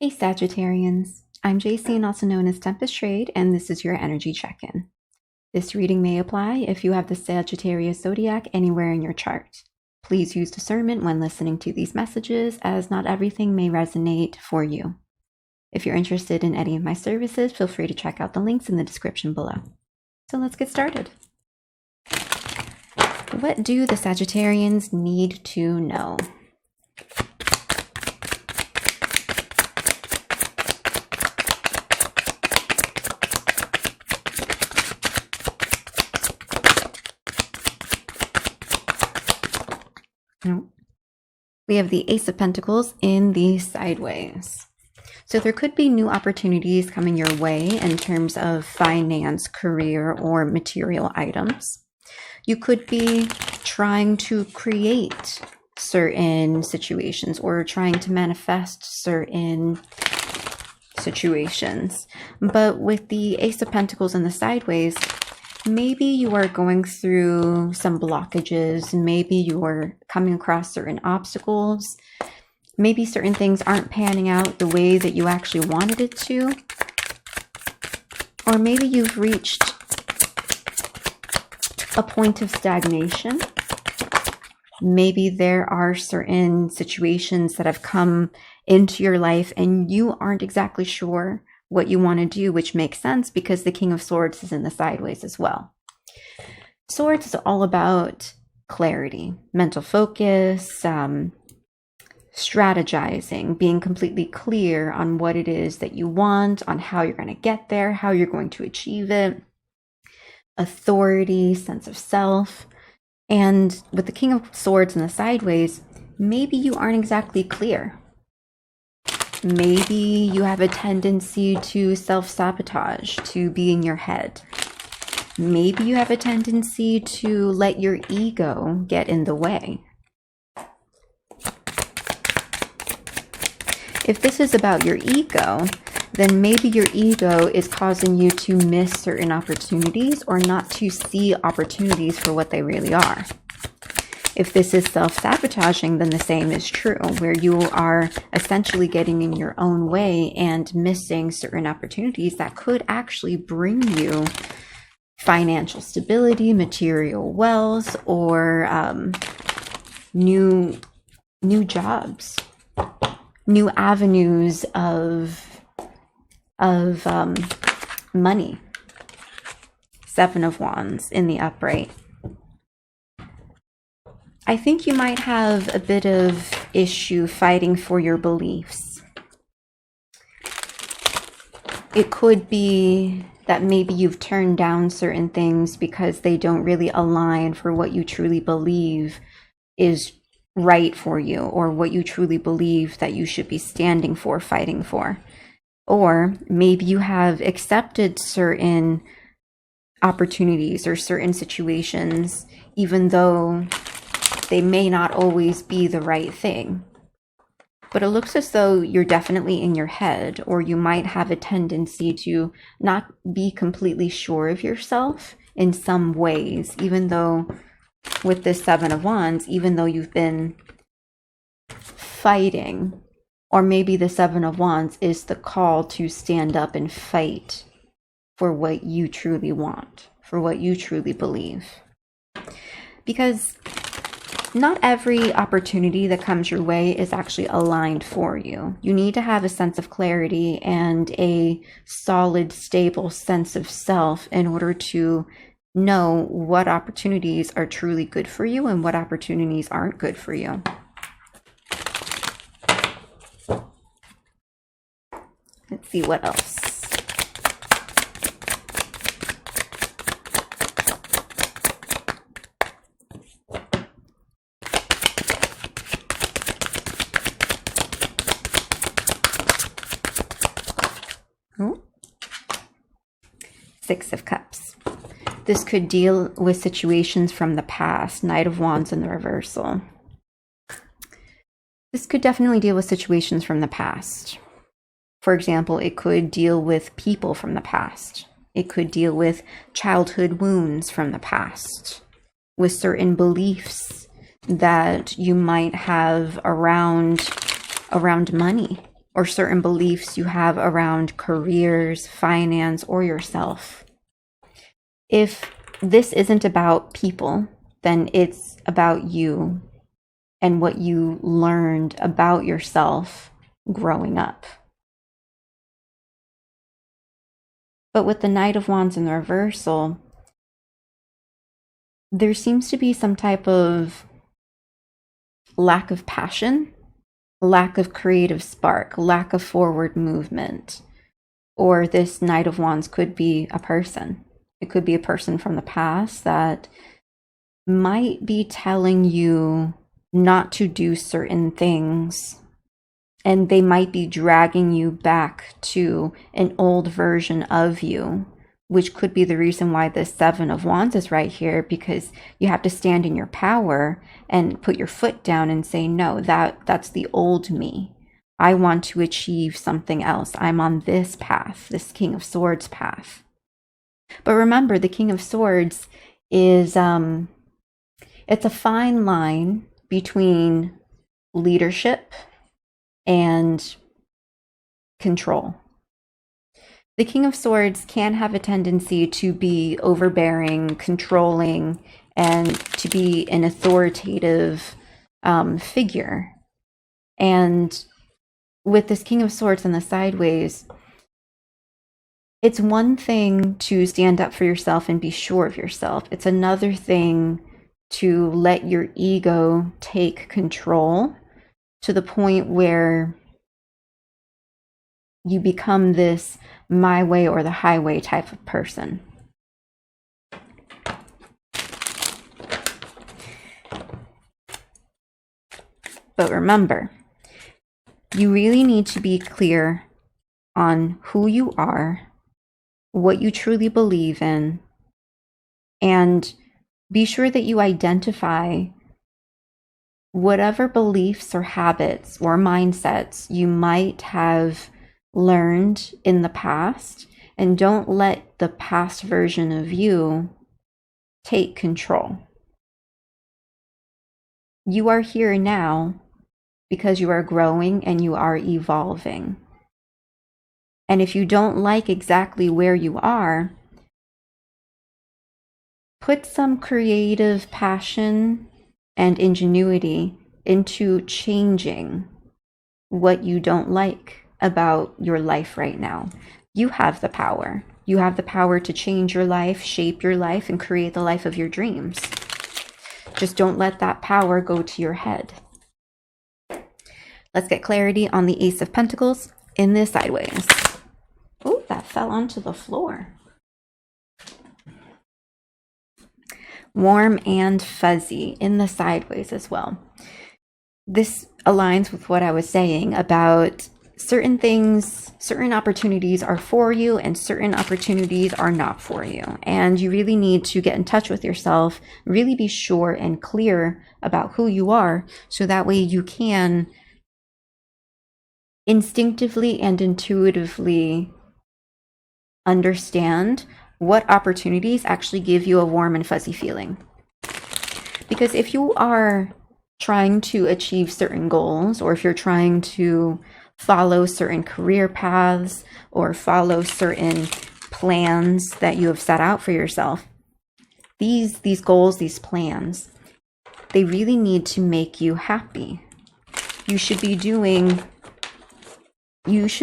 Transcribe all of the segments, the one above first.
Hey Sagittarians, I'm JC, also known as Tempest Trade, and this is your energy check-in. This reading may apply if you have the Sagittarius Zodiac anywhere in your chart. Please use discernment when listening to these messages, as not everything may resonate for you. If you're interested in any of my services, feel free to check out the links in the description below. So let's get started. What do the Sagittarians need to know? We have the Ace of Pentacles in the sideways. So there could be new opportunities coming your way in terms of finance, career, or material items. You could be trying to create certain situations or trying to manifest certain situations. But with the Ace of Pentacles in the sideways, maybe you are going through some blockages. Maybe you are coming across certain obstacles. Maybe certain things aren't panning out the way that you actually wanted it to. Or maybe you've reached a point of stagnation. Maybe there are certain situations that have come into your life and you aren't exactly sure what you want to do, which makes sense because the King of Swords is in the sideways as well. Swords is all about clarity, mental focus, strategizing, being completely clear on what it is that you want, on how you're going to get there, how you're going to achieve it, authority, sense of self. And with the King of Swords in the sideways, maybe you aren't exactly clear. Maybe you have a tendency to self-sabotage, to be in your head. Maybe you have a tendency to let your ego get in the way. If this is about your ego, then maybe your ego is causing you to miss certain opportunities or not to see opportunities for what they really are. If this is self-sabotaging, then the same is true, where you are essentially getting in your own way and missing certain opportunities that could actually bring you financial stability, material wealth, or new jobs, new avenues of money. Seven of Wands in the upright. I think you might have a bit of issue fighting for your beliefs. It could be that maybe you've turned down certain things because they don't really align for what you truly believe is right for you, or what you truly believe that you should be standing for, fighting for. Or maybe you have accepted certain opportunities or certain situations, even though they may not always be the right thing. But it looks as though you're definitely in your head, or you might have a tendency to not be completely sure of yourself in some ways, even though with this Seven of Wands, even though you've been fighting, or maybe the Seven of Wands is the call to stand up and fight for what you truly want, for what you truly believe. Because not every opportunity that comes your way is actually aligned for you. You need to have a sense of clarity and a solid, stable sense of self in order to know what opportunities are truly good for you and what opportunities aren't good for you. Let's see what else. Six of Cups. This could deal with situations from the past. Knight of Wands in the reversal. This could definitely deal with situations from the past. For example, it could deal with people from the past. It could deal with childhood wounds from the past, with certain beliefs that you might have around money, or certain beliefs you have around careers, finance, or yourself. If this isn't about people, then it's about you and what you learned about yourself growing up. But with the Knight of Wands in the reversal, there seems to be some type of lack of passion, lack of creative spark, lack of forward movement. Or this Knight of Wands could be a person. It could be a person from the past that might be telling you not to do certain things, and they might be dragging you back to an old version of you, which could be the reason why the Seven of Wands is right here, because you have to stand in your power and put your foot down and say, no, that's the old me. I want to achieve something else. I'm on this path, this King of Swords path. But remember, the King of Swords is, it's a fine line between leadership and control. The King of Swords can have a tendency to be overbearing, controlling, and to be an authoritative figure. And with this King of Swords in the sideways, it's one thing to stand up for yourself and be sure of yourself. It's another thing to let your ego take control to the point where you become this my way or the highway type of person. But remember, you really need to be clear on who you are, what you truly believe in, and be sure that you identify whatever beliefs or habits or mindsets you might have learned in the past, and don't let the past version of you take control. You are here now because you are growing and you are evolving. And if you don't like exactly where you are, put some creative passion and ingenuity into changing what you don't like about your life right now. You have the power. You have the power to change your life, shape your life, and create the life of your dreams. Just don't let that power go to your head. Let's get clarity on the Ace of Pentacles in this sideways. Oh, that fell onto the floor. Warm and fuzzy in the sideways as well. This aligns with what I was saying about certain things, certain opportunities are for you and certain opportunities are not for you. And you really need to get in touch with yourself, really be sure and clear about who you are, so that way you can instinctively and intuitively understand what opportunities actually give you a warm and fuzzy feeling. Because if you are trying to achieve certain goals, or if you're trying to follow certain career paths or follow certain plans that you have set out for yourself, these goals, these plans, they really need to make you happy. You should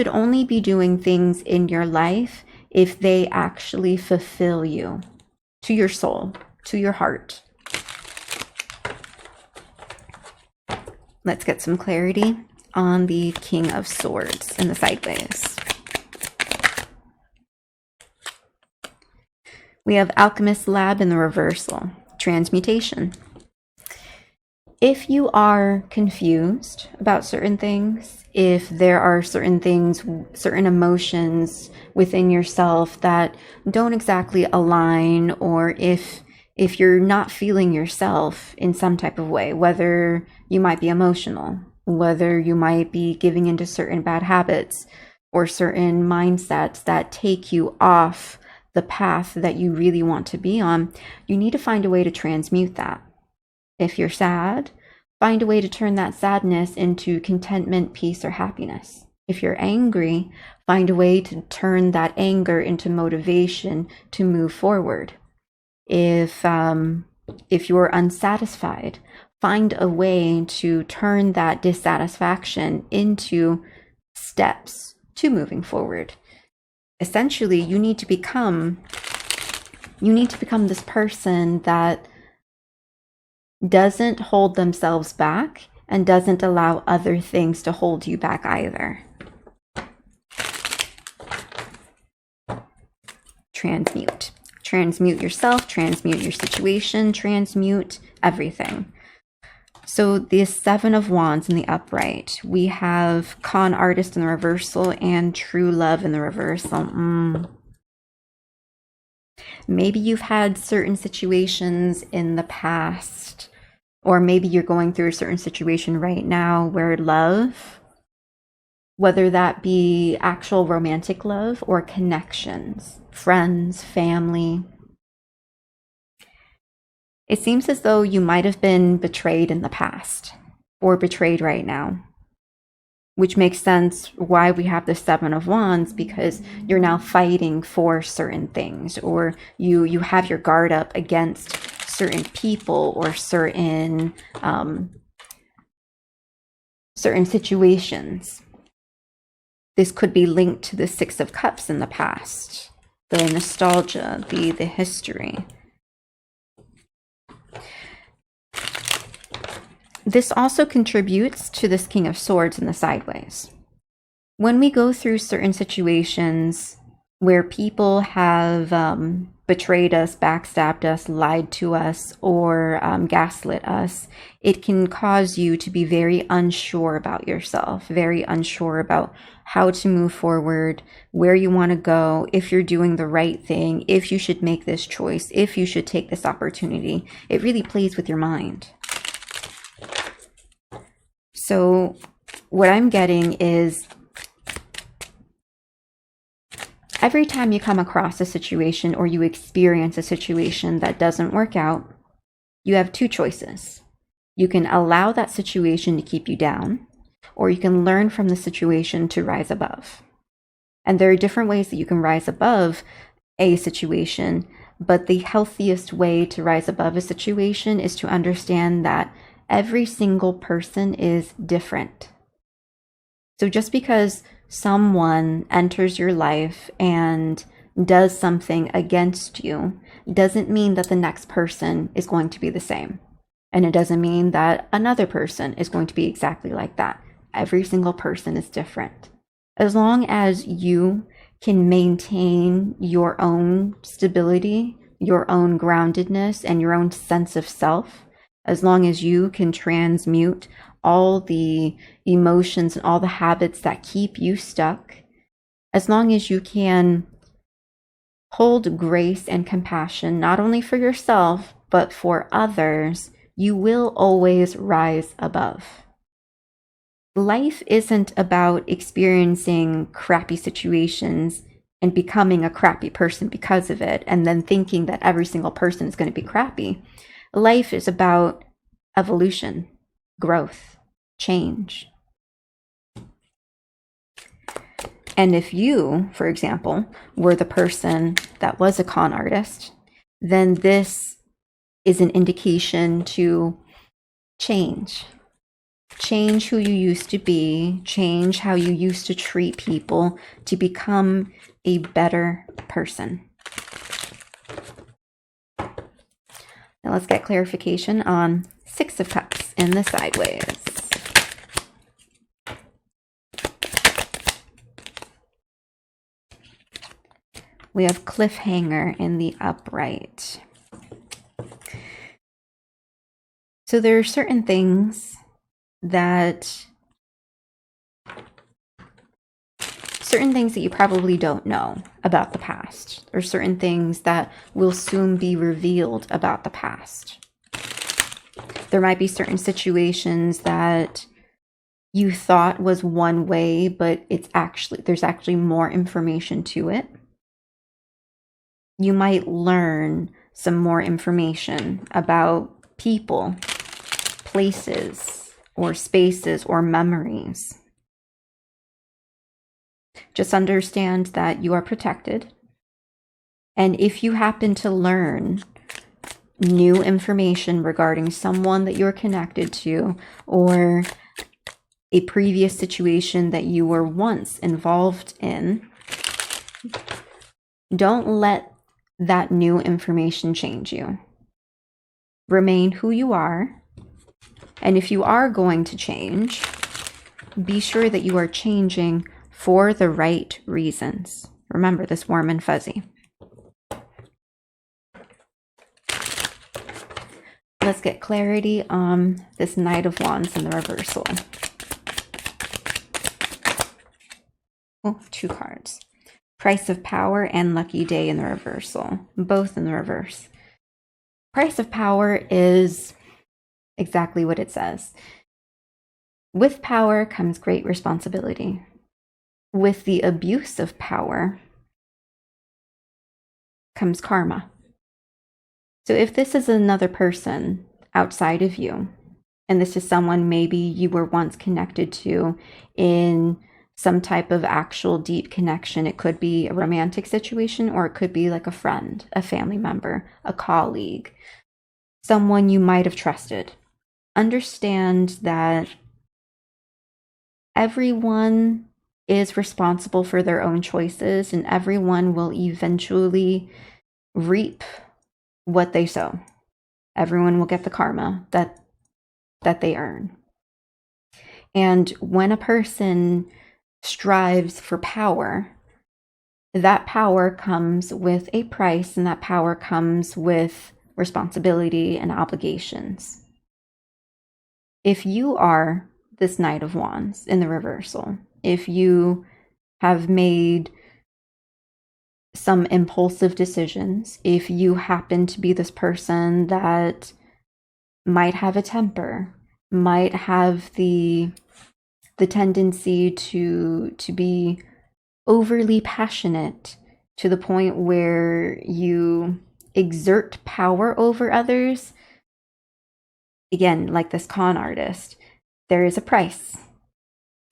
only be doing things in your life if they actually fulfill you, to your soul, to your heart. Let's get some clarity on the King of Swords in the sideways. We have Alchemist Lab in the reversal, transmutation. If you are confused about certain things, if there are certain things, certain emotions within yourself that don't exactly align, or if you're not feeling yourself in some type of way, whether you might be emotional, whether you might be giving into certain bad habits or certain mindsets that take you off the path that you really want to be on, you need to find a way to transmute that. If you're sad, find a way to turn that sadness into contentment, peace, or happiness. If you're angry, find a way to turn that anger into motivation to move forward. If you're unsatisfied, find a way to turn that dissatisfaction into steps to moving forward. Essentially, you need to become this person that doesn't hold themselves back and doesn't allow other things to hold you back either. Transmute. Transmute yourself, transmute your situation, transmute everything. So the Seven of Wands in the upright, we have con artist in the reversal and true love in the reversal. Maybe you've had certain situations in the past, or maybe you're going through a certain situation right now where love, whether that be actual romantic love or connections, friends, family, it seems as though you might have been betrayed in the past or betrayed right now, which makes sense why we have the Seven of Wands, because you're now fighting for certain things, or you have your guard up against certain people or certain situations. This could be linked to the Six of Cups in the past, the nostalgia, the history. This also contributes to this King of Swords in the sideways. When we go through certain situations where people have betrayed us, backstabbed us, lied to us, or gaslit us, it can cause you to be very unsure about yourself, very unsure about how to move forward, where you want to go, if you're doing the right thing, if you should make this choice, if you should take this opportunity. It really plays with your mind. So what I'm getting is, every time you come across a situation or you experience a situation that doesn't work out, you have two choices. You can allow that situation to keep you down, or you can learn from the situation to rise above. And there are different ways that you can rise above a situation, but the healthiest way to rise above a situation is to understand that every single person is different. So just because someone enters your life and does something against you doesn't mean that the next person is going to be the same. And it doesn't mean that another person is going to be exactly like that. Every single person is different. As long as you can maintain your own stability, your own groundedness, and your own sense of self, as long as you can transmute all the emotions and all the habits that keep you stuck, as long as you can hold grace and compassion, not only for yourself, but for others, you will always rise above. Life isn't about experiencing crappy situations and becoming a crappy person because of it, and then thinking that every single person is going to be crappy. Life is about evolution, growth, change. And if you, for example, were the person that was a con artist, then this is an indication to change. Change who you used to be, change how you used to treat people to become a better person. Now let's get clarification on Six of Cups in the sideways. We have cliffhanger in the upright. So there are certain things that you probably don't know about the past, or certain things that will soon be revealed about the past. There might be certain situations that you thought was one way, but there's actually more information to it. You might learn some more information about people, places, or spaces, or memories. Just understand that you are protected. And if you happen to learn new information regarding someone that you're connected to, or a previous situation that you were once involved in, don't let that new information change you. Remain who you are. And if you are going to change, be sure that you are changing for the right reasons. Remember this warm and fuzzy. Let's get clarity on this Knight of Wands in the reversal. Oh, 2 cards. Price of Power and Lucky Day in the reversal. Both in the reverse. Price of Power is exactly what it says. With power comes great responsibility. With the abuse of power comes karma. So if this is another person outside of you, and this is someone maybe you were once connected to in some type of actual deep connection, it could be a romantic situation, or it could be like a friend, a family member, a colleague, someone you might have trusted. Understand that everyone is responsible for their own choices, and everyone will eventually reap what they sow. Everyone will get the karma that they earn. And when a person strives for power, that power comes with a price, and that power comes with responsibility and obligations. If you are this Knight of Wands in the reversal, if you have made some impulsive decisions, if you happen to be this person that might have a temper, might have the tendency to be overly passionate to the point where you exert power over others, again, like this con artist, there is a price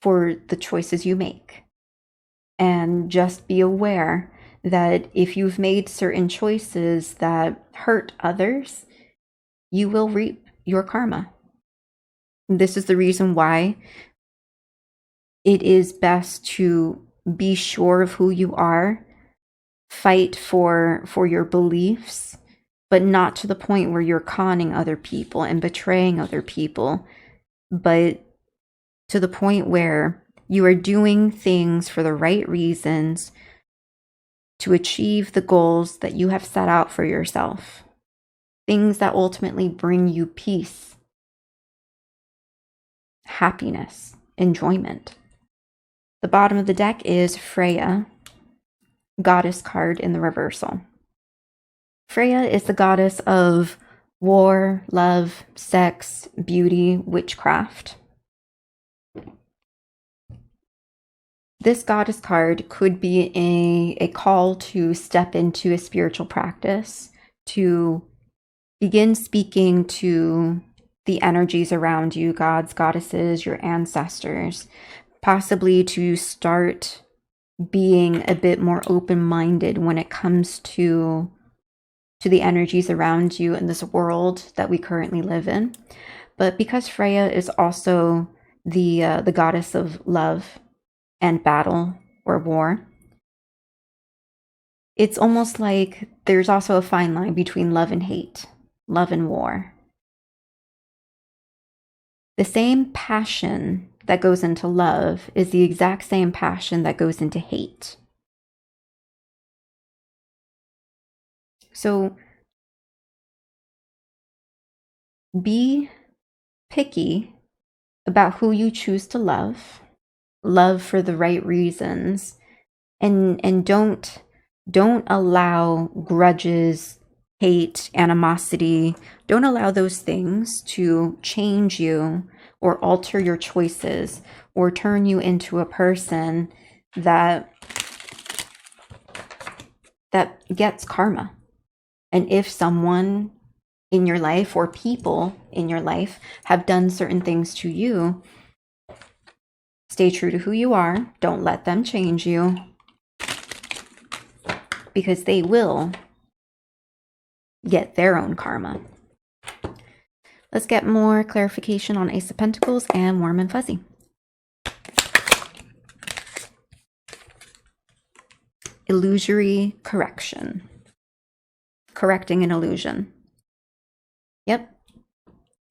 for the choices you make. And just be aware that if you've made certain choices that hurt others, you will reap your karma. This is the reason why it is best to be sure of who you are, fight for your beliefs, but not to the point where you're conning other people and betraying other people, but to the point where you are doing things for the right reasons to achieve the goals that you have set out for yourself. Things that ultimately bring you peace, happiness, enjoyment. The bottom of the deck is Freya, goddess card in the reversal. Freya is the goddess of war, love, sex, beauty, witchcraft. This goddess card could be a call to step into a spiritual practice, to begin speaking to the energies around you, gods, goddesses, your ancestors, possibly to start being a bit more open-minded when it comes to the energies around you in this world that we currently live in. But because Freya is also the goddess of love and battle or war, it's almost like there's also a fine line between love and hate, love and war. The same passion that goes into love is the exact same passion that goes into hate. So be picky about who you choose to love for the right reasons, and don't allow grudges, hate, animosity, don't allow those things to change you or alter your choices or turn you into a person that gets karma. And if someone in your life or people in your life have done certain things to you, Stay true to who you are. Don't let them change you, because they will get their own karma. Let's get more clarification on Ace of Pentacles and Warm and Fuzzy. Illusory correction. Correcting an illusion. Yep.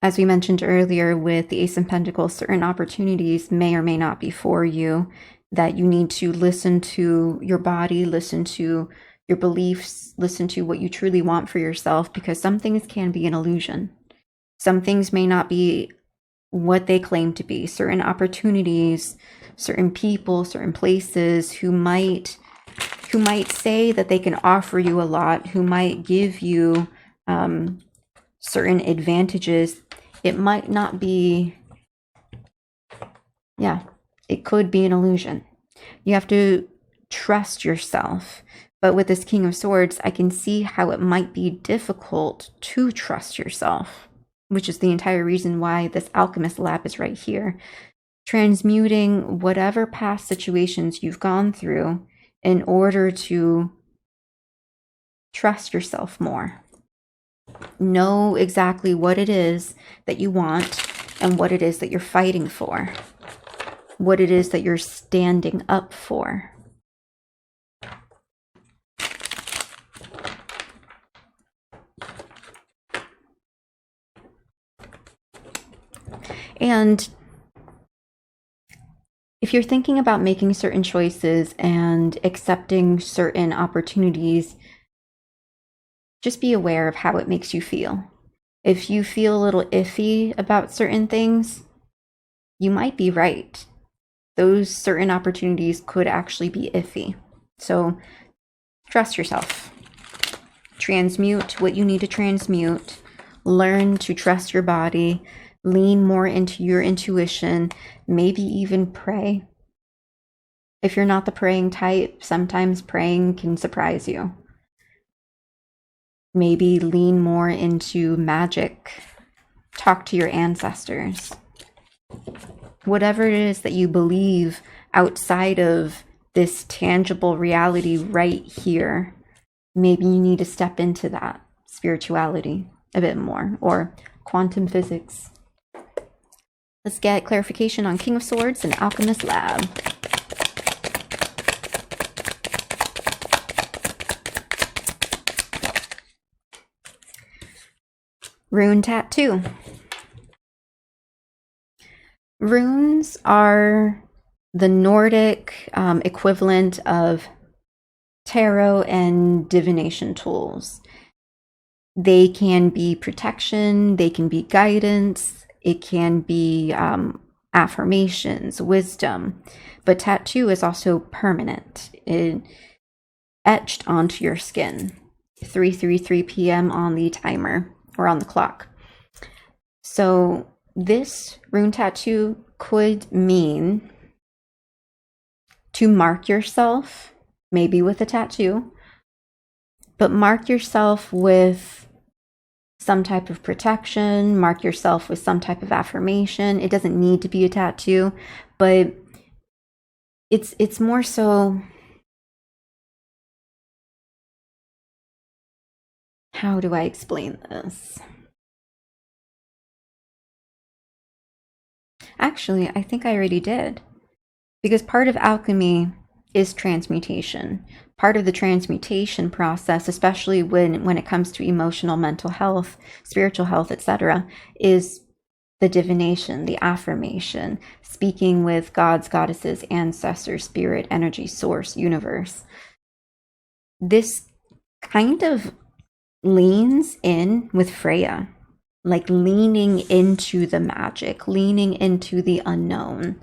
As we mentioned earlier with the Ace of Pentacles, certain opportunities may or may not be for you, that you need to listen to your body, listen to your beliefs, listen to what you truly want for yourself, because some things can be an illusion. Some things may not be what they claim to be. Certain opportunities, certain people, certain places who might say that they can offer you a lot, who might give you certain advantages, it might not be, it could be an illusion. You have to trust yourself. But with this King of Swords, I can see how it might be difficult to trust yourself, which is the entire reason why this Alchemist Lab is right here. Transmuting whatever past situations you've gone through in order to trust yourself more. Know exactly what it is that you want and what it is that you're fighting for. What it is that you're standing up for. And if you're thinking about making certain choices and accepting certain opportunities, just be aware of how it makes you feel. If you feel a little iffy about certain things, you might be right. Those certain opportunities could actually be iffy. So trust yourself. Transmute what you need to transmute. Learn to trust your body. Lean more into your intuition. Maybe even pray. If you're not the praying type, sometimes praying can surprise you. Maybe lean more into magic. Talk to your ancestors. Whatever it is that you believe outside of this tangible reality right here, maybe you need to step into that spirituality a bit more, or quantum physics. Let's get clarification on King of Swords and Alchemist Lab. Rune tattoo. Runes are the Nordic equivalent of tarot and divination tools. They can be protection, they can be guidance, it can be affirmations, wisdom, but tattoo is also permanent. It etched onto your skin. 3:33 p.m. on the timer, or on the clock. So this rune tattoo could mean to mark yourself, maybe with a tattoo, but mark yourself with some type of protection, mark yourself with some type of affirmation. It doesn't need to be a tattoo, but it's more so, how do I explain this? Actually, I think I already did. Because part of alchemy is transmutation. Part of the transmutation process, especially when it comes to emotional, mental health, spiritual health, etc., is the divination, the affirmation, speaking with gods, goddesses, ancestors, spirit, energy, source, universe. This kind of leans in with Freya, like leaning into the magic, leaning into the unknown,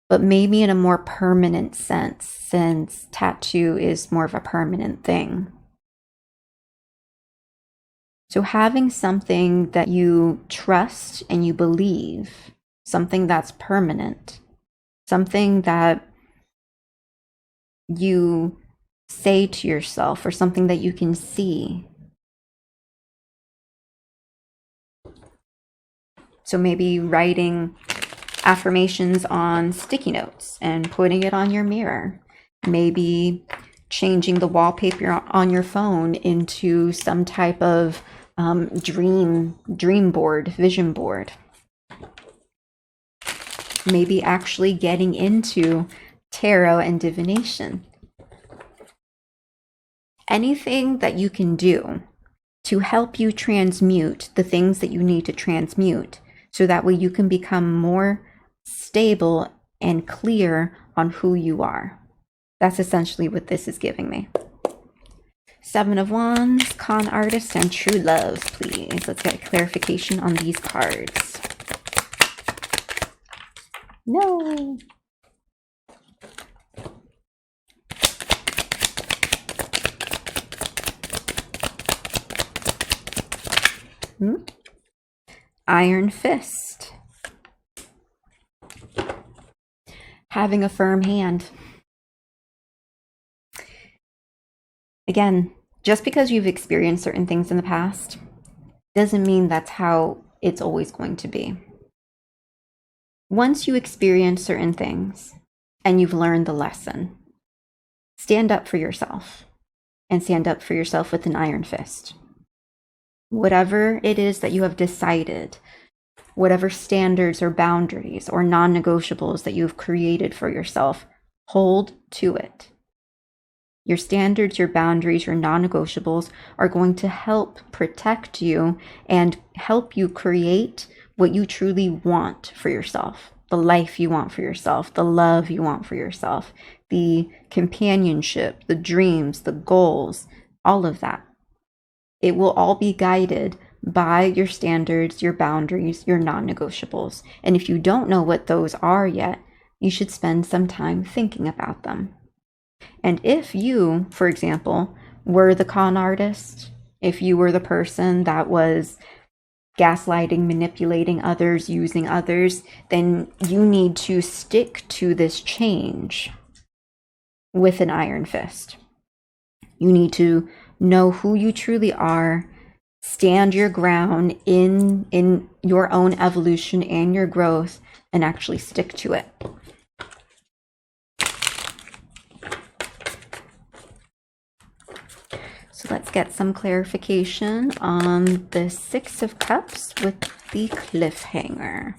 but maybe in a more permanent sense, since tattoo is more of a permanent thing. So having something that you trust and you believe, something that's permanent, something that you say to yourself, or something that you can see. So maybe writing affirmations on sticky notes and putting it on your mirror. Maybe changing the wallpaper on your phone into some type of dream board, vision board. Maybe actually getting into tarot and divination. Anything that you can do to help you transmute the things that you need to transmute, so that way you can become more stable and clear on who you are. That's essentially what this is giving me. 7 of Wands, con artist, and true love, please. Let's get a clarification on these cards. No. Iron Fist. Having a firm hand. Again, just because you've experienced certain things in the past doesn't mean that's how it's always going to be. Once you experience certain things and you've learned the lesson, stand up for yourself, and stand up for yourself with an iron fist. Whatever it is that you have decided, whatever standards or boundaries or non-negotiables that you've created for yourself, hold to it. Your standards, your boundaries, your non-negotiables are going to help protect you and help you create what you truly want for yourself, the life you want for yourself, the love you want for yourself, the companionship, the dreams, the goals, all of that. It will all be guided by your standards, your boundaries, your non-negotiables. And if you don't know what those are yet, you should spend some time thinking about them. And if you, for example, were the con artist, if you were the person that was gaslighting, manipulating others, using others, then you need to stick to this change with an iron fist. You need to know who you truly are, stand your ground in your own evolution and your growth, and actually stick to it. So let's get some clarification on the 6 of Cups with the cliffhanger.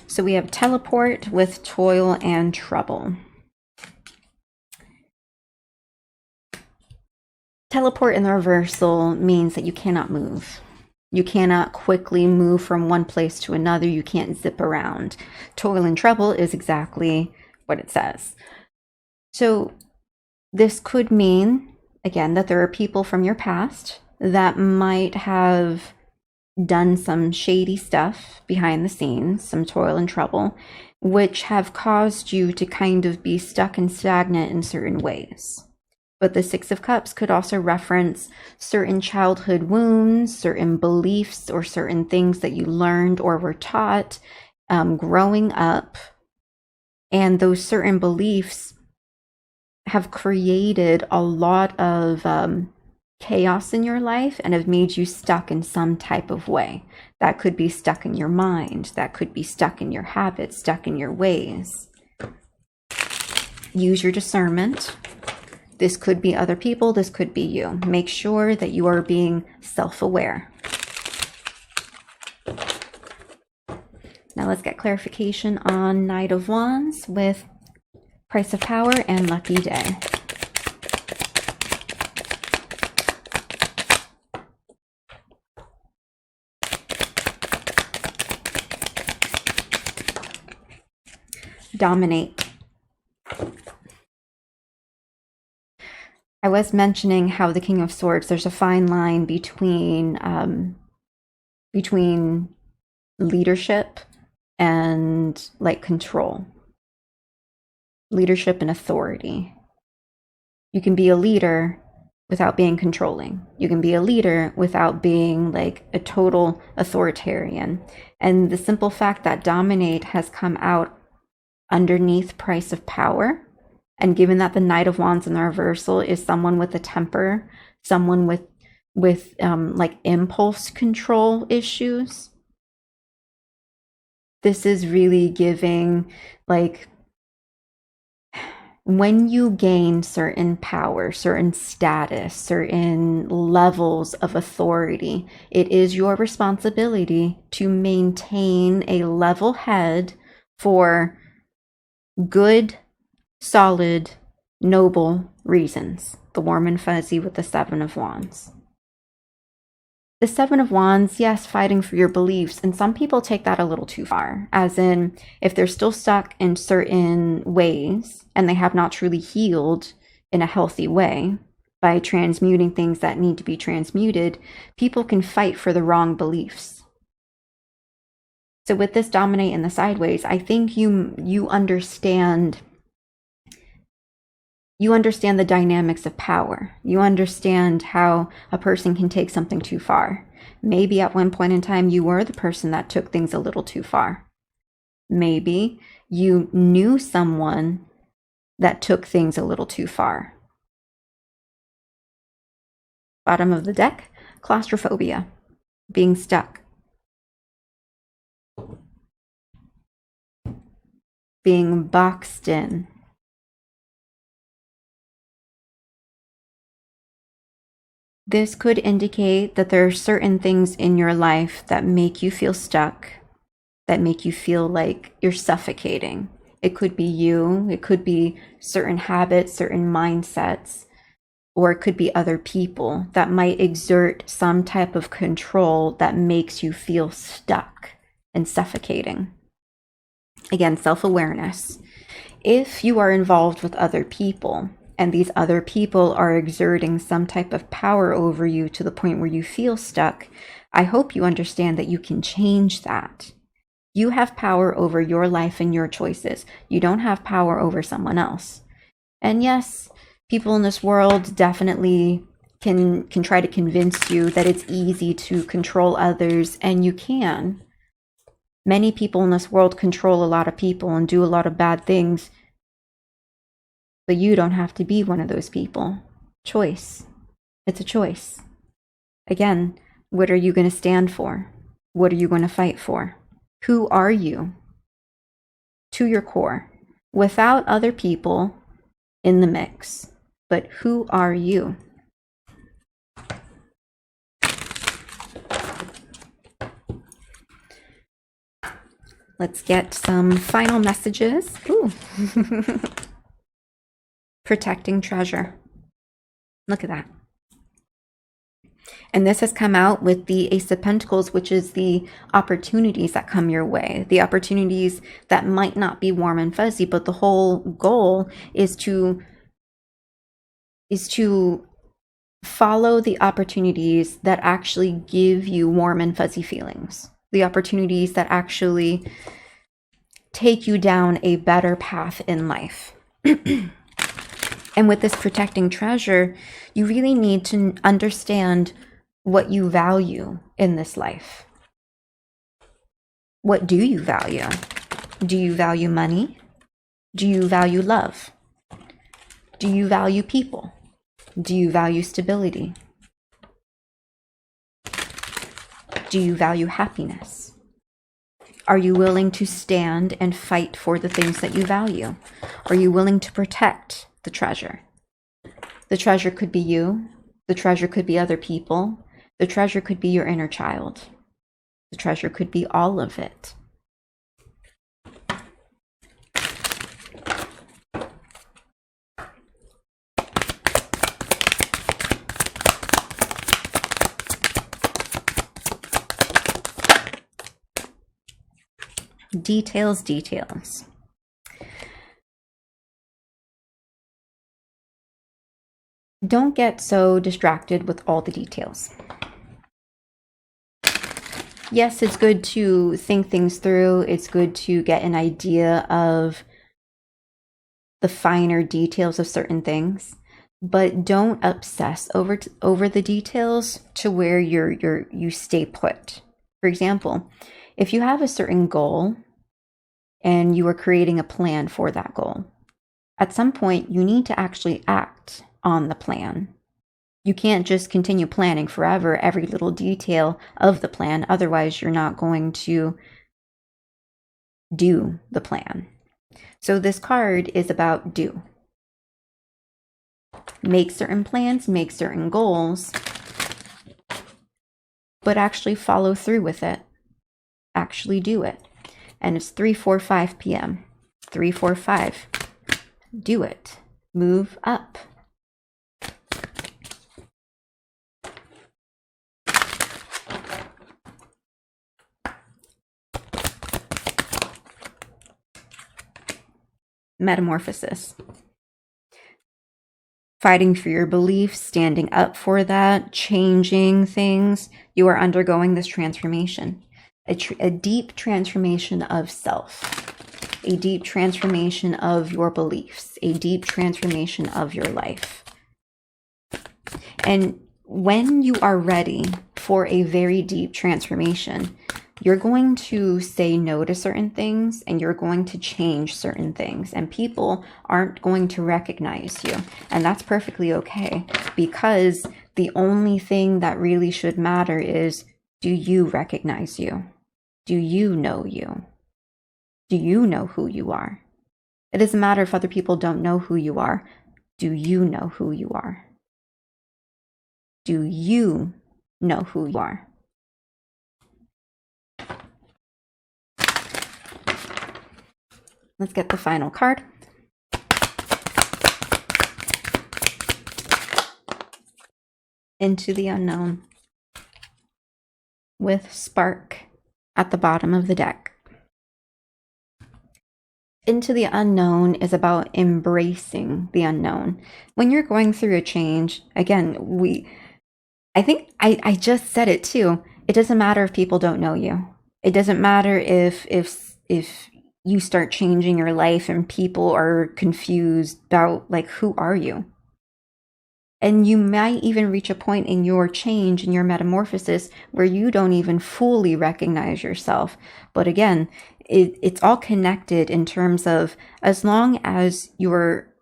So we have teleport with toil and trouble. Teleport in the reversal means that you cannot move. You cannot quickly move from one place to another. You can't zip around. Toil and trouble is exactly what it says. So this could mean, again, that there are people from your past that might have done some shady stuff behind the scenes, some toil and trouble, which have caused you to kind of be stuck and stagnant in certain ways. But the 6 of Cups could also reference certain childhood wounds, certain beliefs, or certain things that you learned or were taught growing up. And those certain beliefs have created a lot of chaos in your life and have made you stuck in some type of way. That could be stuck in your mind. That could be stuck in your habits, stuck in your ways. Use your discernment. This could be other people. This could be you. Make sure that you are being self-aware. Now let's get clarification on Knight of Wands with Price of Power and Lucky Day. Dominate. I was mentioning how the King of Swords, there's a fine line between leadership and like control. Leadership and authority. You can be a leader, without being controlling. You can be a leader without being like a total authoritarian. And the simple fact that dominate has come out underneath price of power, and given that the Knight of Wands in the reversal is someone with a temper, someone with like impulse control issues, this is really giving, like, when you gain certain power, certain status, certain levels of authority, it is your responsibility to maintain a level head for good, solid, noble reasons. The warm and fuzzy with the Seven of Wands. The Seven of Wands, yes, fighting for your beliefs. And some people take that a little too far. As in, if they're still stuck in certain ways and they have not truly healed in a healthy way by transmuting things that need to be transmuted, people can fight for the wrong beliefs. So with this dominate in the sideways, I think you understand the dynamics of power. You understand how a person can take something too far. Maybe at one point in time you were the person that took things a little too far. Maybe you knew someone that took things a little too far. Bottom of the deck, claustrophobia, being stuck, being boxed in. This could indicate that there are certain things in your life that make you feel stuck, that make you feel like you're suffocating. It could be you, it could be certain habits, certain mindsets, or it could be other people that might exert some type of control that makes you feel stuck and suffocating. Again, self-awareness. If you are involved with other people, and these other people are exerting some type of power over you to the point where you feel stuck, I hope you understand that you can change that. You have power over your life and your choices. You don't have power over someone else. And yes, people in this world definitely can try to convince you that it's easy to control others, and you can. Many people in this world control a lot of people and do a lot of bad things. But you don't have to be one of those people. Choice. It's a choice. Again, what are you going to stand for? What are you going to fight for? Who are you? To your core. Without other people in the mix. But who are you? Let's get some final messages. Ooh. Protecting treasure. Look at that. And this has come out with the Ace of Pentacles, which is the opportunities that come your way. The opportunities that might not be warm and fuzzy, but the whole goal is to follow the opportunities that actually give you warm and fuzzy feelings. The opportunities that actually take you down a better path in life. And with this protecting treasure, you really need to understand what you value in this life. What do you value? Do you value money? Do you value love? Do you value people? Do you value stability? Do you value happiness? Are you willing to stand and fight for the things that you value? Are you willing to protect the treasure? The treasure could be you. The treasure could be other people. The treasure could be your inner child. The treasure could be all of it. Details, details. Don't get so distracted with all the details. Yes, it's good to think things through. It's good to get an idea of the finer details of certain things. but don't obsess over the details to where you stay put. For example, if you have a certain goal and you are creating a plan for that goal, at some point you need to actually act on the plan. You can't just continue planning forever every little detail of the plan, otherwise you're not going to do the plan. So this card is about do. Make certain plans, make certain goals, but actually follow through with it. Actually do it. And it's 3:45 p.m. 3:45. Do it. Move up. Metamorphosis. Fighting for your beliefs, standing up for that, changing things. You are undergoing this transformation. A deep transformation of self. A deep transformation of your beliefs. A deep transformation of your life. And when you are ready for a very deep transformation, you're going to say no to certain things and you're going to change certain things, and people aren't going to recognize you. And that's perfectly okay, because the only thing that really should matter is, do you recognize you? Do you know you? Do you know who you are? It doesn't matter if other people don't know who you are. Do you know who you are? Do you know who you are? Let's get the final card. Into the unknown, with Spark at the bottom of the deck. Into the unknown is about embracing the unknown. When you're going through a change, again, I think I just said it too. It doesn't matter if people don't know you. It doesn't matter if you start changing your life and people are confused about, like, who are you? And you might even reach a point in your change, in your metamorphosis, where you don't even fully recognize yourself. But again, it's all connected in terms of, as long as you're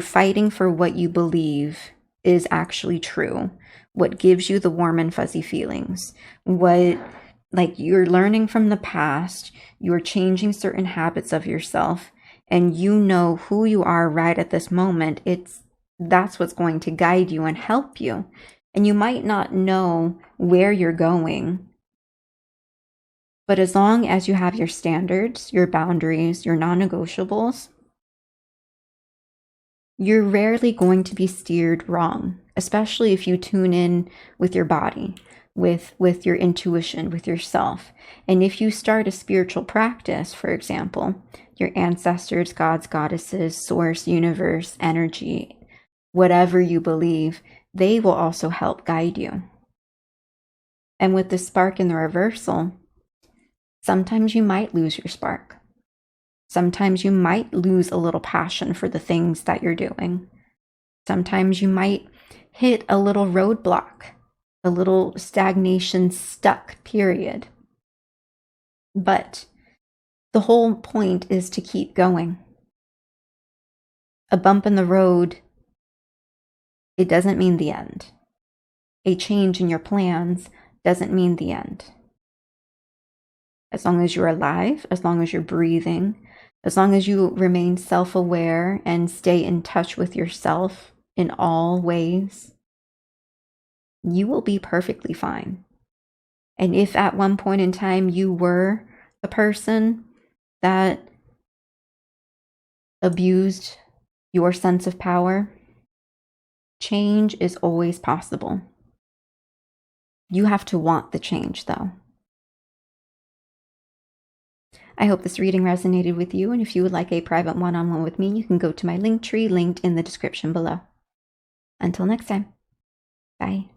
fighting for what you believe is actually true, what gives you the warm and fuzzy feelings, what, like, you're learning from the past, you're changing certain habits of yourself, and you know who you are right at this moment, that's what's going to guide you and help you. And you might not know where you're going, but as long as you have your standards, your boundaries, your non-negotiables, you're rarely going to be steered wrong, especially if you tune in with your body, with your intuition, with yourself. And if you start a spiritual practice, for example, your ancestors, gods, goddesses, source, universe, energy, whatever you believe, they will also help guide you. And with the spark in the reversal, sometimes you might lose your spark. Sometimes you might lose a little passion for the things that you're doing. Sometimes you might hit a little roadblock, a little stagnation, stuck period. But the whole point is to keep going. A bump in the road, it doesn't mean the end. A change in your plans doesn't mean the end. As long as you're alive, as long as you're breathing, as long as you remain self-aware and stay in touch with yourself in all ways, you will be perfectly fine. And if at one point in time you were the person that abused your sense of power, change is always possible. You have to want the change, though. I hope this reading resonated with you, and if you would like a private one-on-one with me, you can go to my link tree linked in the description below. Until next time, bye.